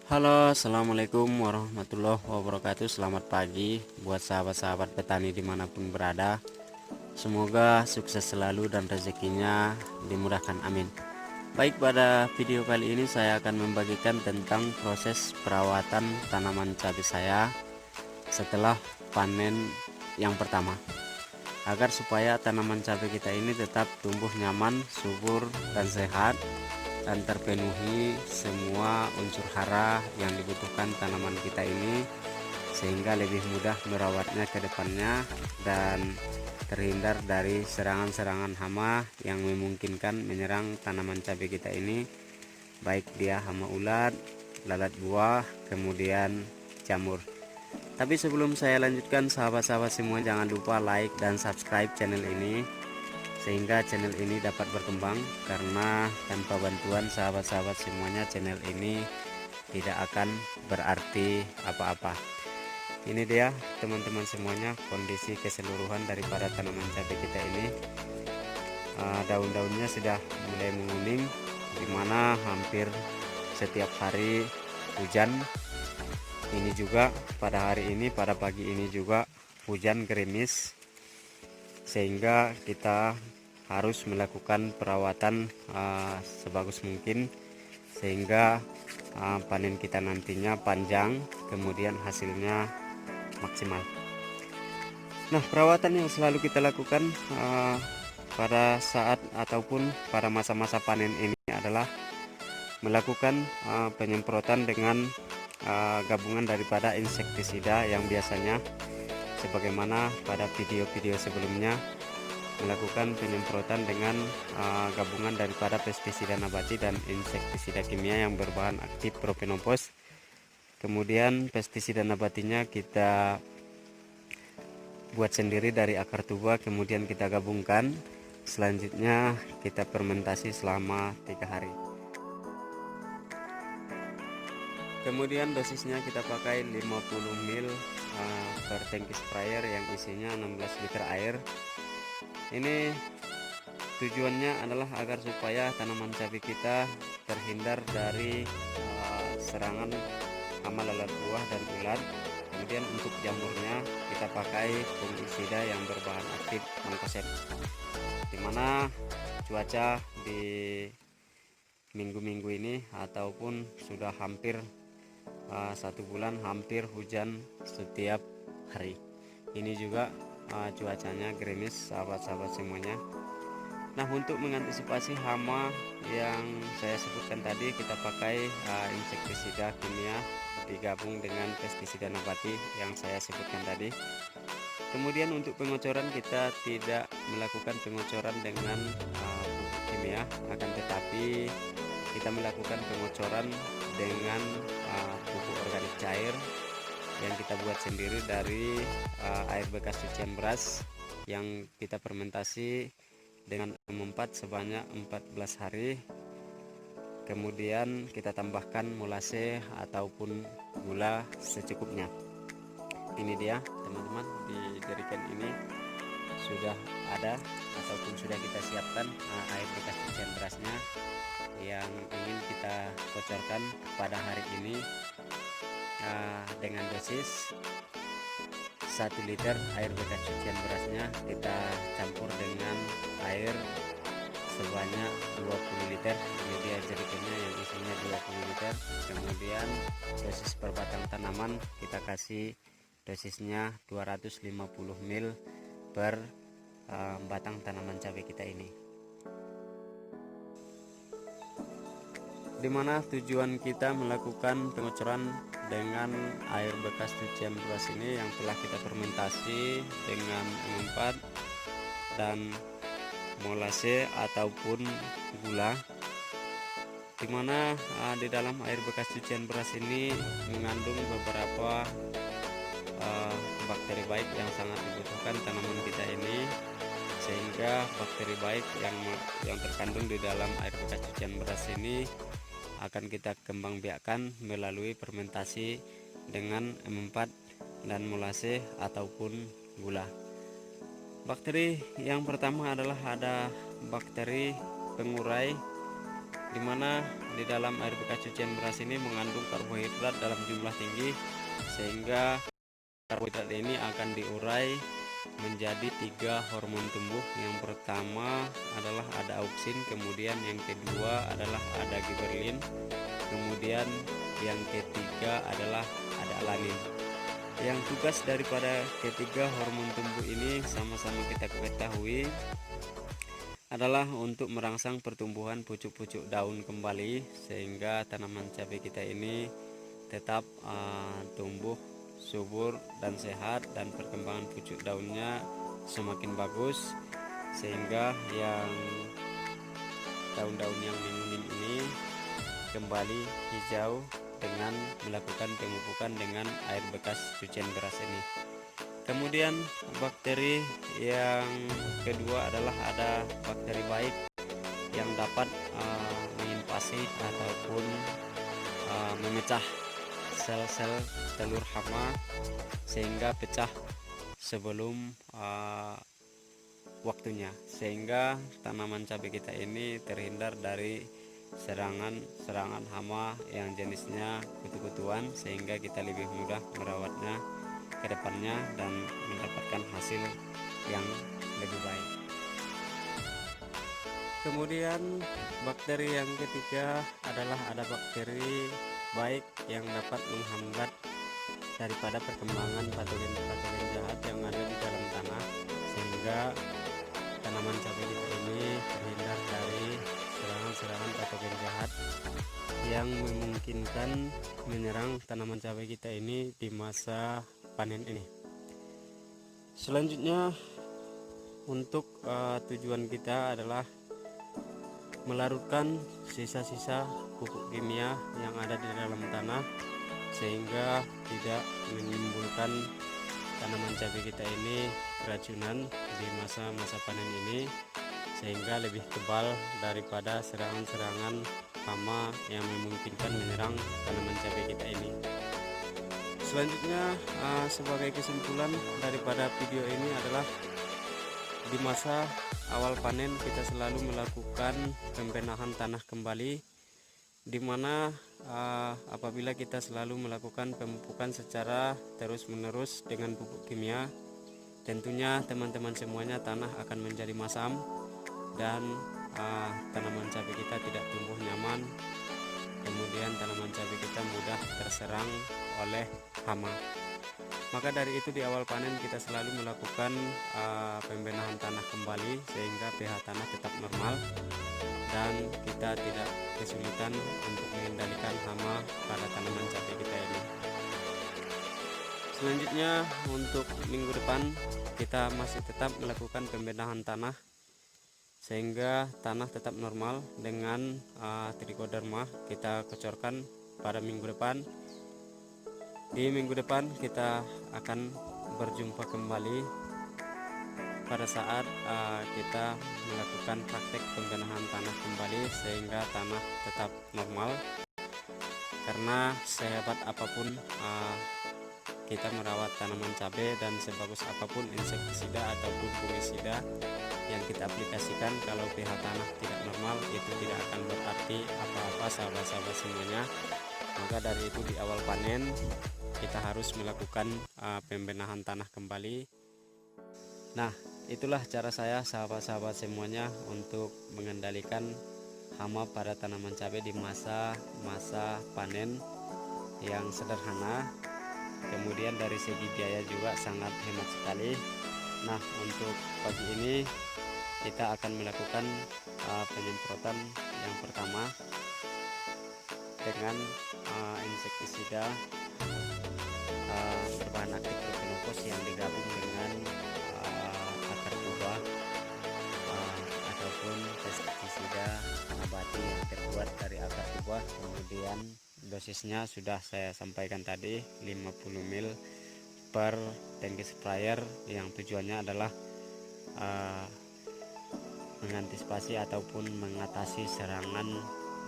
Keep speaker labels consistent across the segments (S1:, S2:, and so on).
S1: Halo, assalamualaikum warahmatullahi wabarakatuh. Selamat pagi buat sahabat-sahabat petani dimanapun berada. Semoga sukses selalu dan rezekinya dimudahkan, amin. Baik, pada video kali ini saya akan membagikan tentang proses perawatan tanaman cabai saya setelah panen yang pertama, agar supaya tanaman cabai kita ini tetap tumbuh nyaman, subur, dan sehat, dan terpenuhi semua unsur hara yang dibutuhkan tanaman kita ini, sehingga lebih mudah merawatnya ke depannya dan terhindar dari serangan-serangan hama yang memungkinkan menyerang tanaman cabai kita ini, baik dia hama ulat, lalat buah, kemudian jamur. Tapi sebelum saya lanjutkan, sahabat-sahabat semua, jangan lupa like dan subscribe channel ini sehingga channel ini dapat berkembang, karena tanpa bantuan sahabat-sahabat semuanya channel ini tidak akan berarti apa-apa. Ini dia teman-teman semuanya kondisi keseluruhan daripada tanaman cabai kita ini. Daun-daunnya sudah mulai menguning, dimana hampir setiap hari hujan. Ini juga pada hari ini, pada pagi ini juga hujan gerimis, sehingga kita harus melakukan perawatan sebagus mungkin sehingga panen kita nantinya panjang, kemudian hasilnya maksimal. Nah, perawatan yang selalu kita lakukan pada saat ataupun pada masa-masa panen ini adalah melakukan penyemprotan dengan gabungan daripada insektisida yang biasanya sebagaimana pada video-video sebelumnya melakukan penyemprotan dengan gabungan daripada pestisida nabati dan insektisida kimia yang berbahan aktif propionopos. Kemudian pestisida nabatinya kita buat sendiri dari akar tuba, kemudian kita gabungkan. Selanjutnya kita fermentasi selama 3 hari. Kemudian dosisnya kita pakai 50 ml per tangki sprayer yang isinya 16 liter air. Ini tujuannya adalah agar supaya tanaman cabai kita terhindar dari serangan hama lalat buah dan ulat. Kemudian untuk jamurnya kita pakai fungisida yang berbahan aktif mancozeb, dimana cuaca di minggu-minggu ini ataupun sudah hampir 1 bulan hampir hujan setiap hari. Ini juga cuacanya gerimis, sahabat-sahabat semuanya. Nah, untuk mengantisipasi hama yang saya sebutkan tadi, kita pakai insektisida kimia digabung dengan pestisida nabati yang saya sebutkan tadi. Kemudian untuk pengocoran, kita tidak melakukan pengocoran dengan pupuk kimia, akan tetapi kita melakukan pengocoran dengan pupuk organik cair yang kita buat sendiri dari air bekas cucian beras yang kita fermentasi dengan M4 sebanyak 14 hari. Kemudian kita tambahkan molase ataupun gula secukupnya. Ini dia teman-teman, di jerigen ini sudah ada ataupun sudah kita siapkan air bekas cucian berasnya yang ingin kita kocorkan pada hari ini dengan dosis 1 liter air bekas cucian berasnya kita campur dengan air sebanyak 20 liter. Ini dia jerigennya yang isinya 20 liter. Kemudian dosis per batang tanaman kita kasih dosisnya 250 ml per batang tanaman cabai kita ini, dimana tujuan kita melakukan pengocoran dengan air bekas cucian beras ini yang telah kita fermentasi dengan M4 dan molase ataupun gula, dimana di dalam air bekas cucian beras ini mengandung beberapa bakteri baik yang sangat dibutuhkan tanaman kita ini, sehingga bakteri baik yang terkandung di dalam air bekas cucian beras ini akan kita kembang biakkan melalui fermentasi dengan M4 dan molase ataupun gula. Bakteri yang pertama adalah ada bakteri pengurai, dimana di dalam air bekas cucian beras ini mengandung karbohidrat dalam jumlah tinggi, sehingga karbohidrat ini akan diurai menjadi 3 hormon tumbuh. Yang pertama adalah ada auksin, kemudian yang kedua adalah ada giberlin, kemudian yang ketiga adalah ada alanin. Yang tugas daripada ketiga hormon tumbuh ini sama-sama kita ketahui adalah untuk merangsang pertumbuhan pucuk-pucuk daun kembali, sehingga tanaman cabai kita ini tetap tumbuh subur dan sehat, dan perkembangan pucuk daunnya semakin bagus, sehingga yang daun-daun yang menguning ini kembali hijau dengan melakukan pemupukan dengan air bekas cucian beras ini. Kemudian bakteri yang kedua adalah ada bakteri baik yang dapat menginvasi ataupun memecah sel-sel telur hama sehingga pecah sebelum waktunya, sehingga tanaman cabai kita ini terhindar dari serangan hama yang jenisnya kutu-kutuan, sehingga kita lebih mudah merawatnya ke depannya dan mendapatkan hasil yang lebih baik. Kemudian bakteri yang ketiga adalah ada bakteri baik yang dapat menghambat daripada perkembangan patogen-patogen jahat yang ada di dalam tanah, sehingga tanaman cabai kita ini terhindar dari serangan-serangan patogen jahat yang memungkinkan menyerang tanaman cabai kita ini di masa panen ini. Selanjutnya untuk tujuan kita adalah melarutkan sisa-sisa pupuk kimia yang ada di dalam tanah, sehingga tidak menimbulkan tanaman cabai kita ini keracunan di masa-masa panen ini, sehingga lebih kebal daripada serangan-serangan hama yang memungkinkan menyerang tanaman cabai kita ini. Selanjutnya sebagai kesimpulan daripada video ini adalah di masa awal panen kita selalu melakukan pembenahan tanah kembali, di mana apabila kita selalu melakukan pemupukan secara terus-menerus dengan pupuk kimia, tentunya teman-teman semuanya tanah akan menjadi masam dan tanaman cabai kita tidak tumbuh nyaman, kemudian tanaman cabai kita mudah terserang oleh hama. Maka dari itu di awal panen kita selalu melakukan pembenahan tanah kembali, sehingga pH tanah tetap normal dan kita tidak kesulitan untuk mengendalikan hama pada tanaman cabai kita ini. Selanjutnya untuk minggu depan kita masih tetap melakukan pembenahan tanah sehingga tanah tetap normal dengan trichoderma kita kocorkan pada minggu depan. Di minggu depan kita akan berjumpa kembali pada saat kita melakukan praktek pembenahan tanah kembali, sehingga tanah tetap normal. Karena sehebat apapun kita merawat tanaman cabai dan sebagus apapun insektisida ataupun fungisida yang kita aplikasikan, kalau pH tanah tidak normal itu tidak akan berarti apa-apa sahabat-sahabat semuanya. Maka dari itu di awal panen kita harus melakukan pembenahan tanah kembali. Nah, itulah cara saya sahabat-sahabat semuanya untuk mengendalikan hama pada tanaman cabai di masa panen yang sederhana. Kemudian dari segi biaya juga sangat hemat sekali. Nah, untuk pagi ini kita akan melakukan penyemprotan yang pertama dengan insektisida berbahan aktif propionopos yang digabung dengan akar tuba ataupun pestisida nabati yang terbuat dari akar tuba. Kemudian dosisnya sudah saya sampaikan tadi, 50 ml per tangki sprayer, yang tujuannya adalah mengantisipasi ataupun mengatasi serangan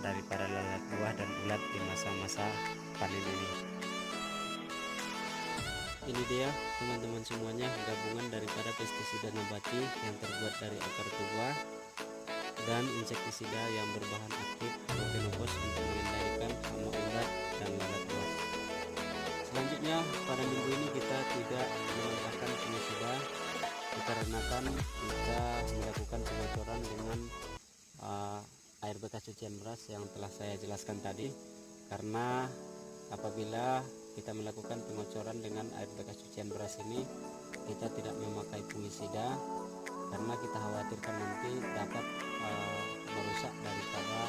S1: daripada lalat buah dan ulat di masa-masa panen ini. Ini dia teman-teman semuanya gabungan daripada pestisida nabati yang terbuat dari akar tuba dan insektisida yang berbahan aktif Propenopos untuk mengendalikan hama ulat dan lalat buah. Selanjutnya pada minggu ini kita tidak menambahkan fungisida dikarenakan kita melakukan pengocoran dengan air bekas cucian beras yang telah saya jelaskan tadi. Karena apabila kita melakukan pengocoran dengan air bekas cucian beras ini, kita tidak memakai fungisida karena kita khawatirkan nanti dapat merusak daripada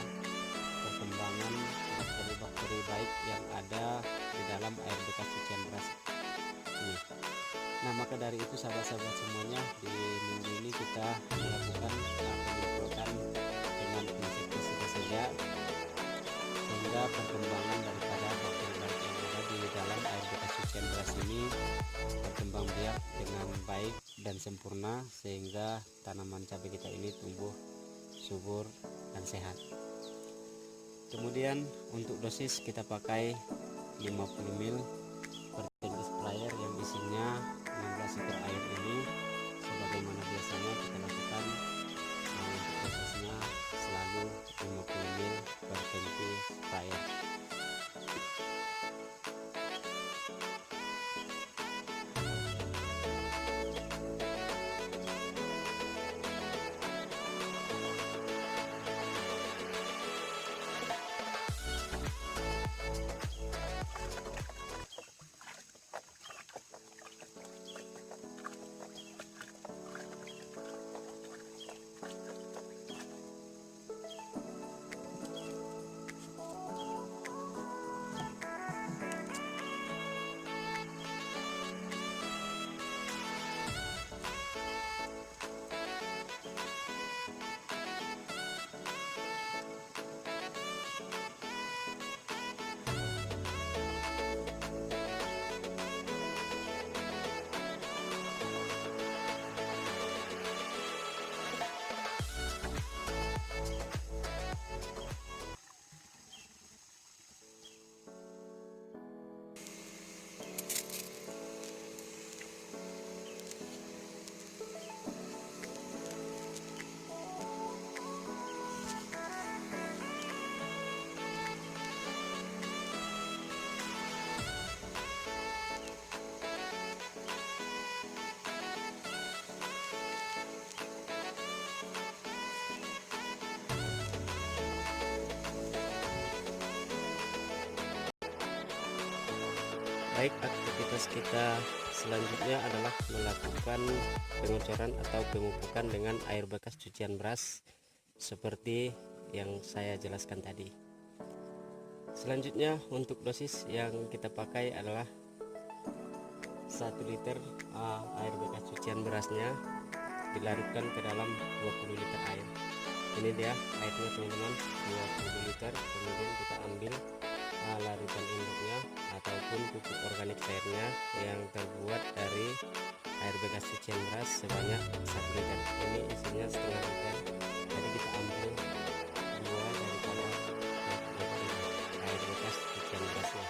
S1: perkembangan bakteri-bakteri baik yang ada di dalam air bekas cucian beras ini. Nah, maka dari itu sahabat-sahabat semuanya, di minggu ini kita melakukan penyemprotan dengan insektisida saja, sehingga perkembangan daripada bakteri baik yang ada di dalam air bekas cucian beras ini berkembang biak dengan baik dan sempurna, sehingga tanaman cabai kita ini tumbuh subur dan sehat. Kemudian untuk dosis kita pakai 50 ml per tangki sprayer yang isinya 16 liter air ini, sebagaimana biasanya kita lakukan. Untuk dosisnya selalu 50 ml per tangki sprayer. Baik, aktivitas kita selanjutnya adalah melakukan pengocoran atau pemupukan dengan air bekas cucian beras seperti yang saya jelaskan tadi. Selanjutnya untuk dosis yang kita pakai adalah 1 liter air bekas cucian berasnya dilarutkan ke dalam 20 liter air. Ini dia airnya teman-teman, 20 liter. Kemudian kita ambil larutan induknya ataupun pupuk organik cairnya yang terbuat dari air bekas cucian beras sebanyak 1 liter. Ini isinya setengah liter, jadi kita ambil 2 daripada air bekas cucian berasnya.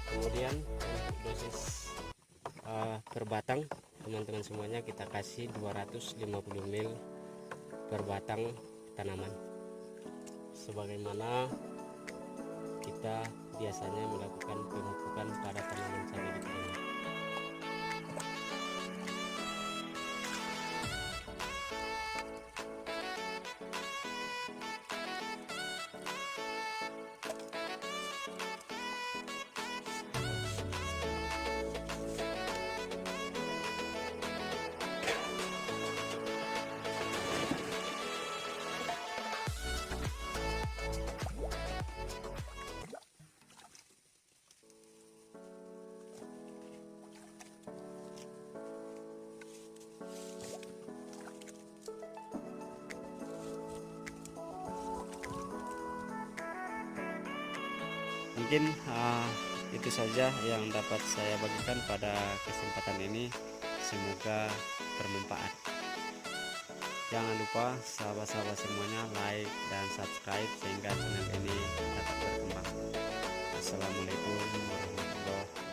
S1: Kemudian untuk dosis per batang teman-teman semuanya, kita kasih 250 ml per batang tanaman, sebagaimana kita biasanya melakukan pemupukan pada tanaman cabai kita ini. Mungkin itu saja yang dapat saya bagikan pada kesempatan ini. Semoga bermanfaat. Jangan lupa sahabat-sahabat semuanya like dan subscribe sehingga channel ini dapat berkembang. Assalamualaikum warahmatullahi wabarakatuh.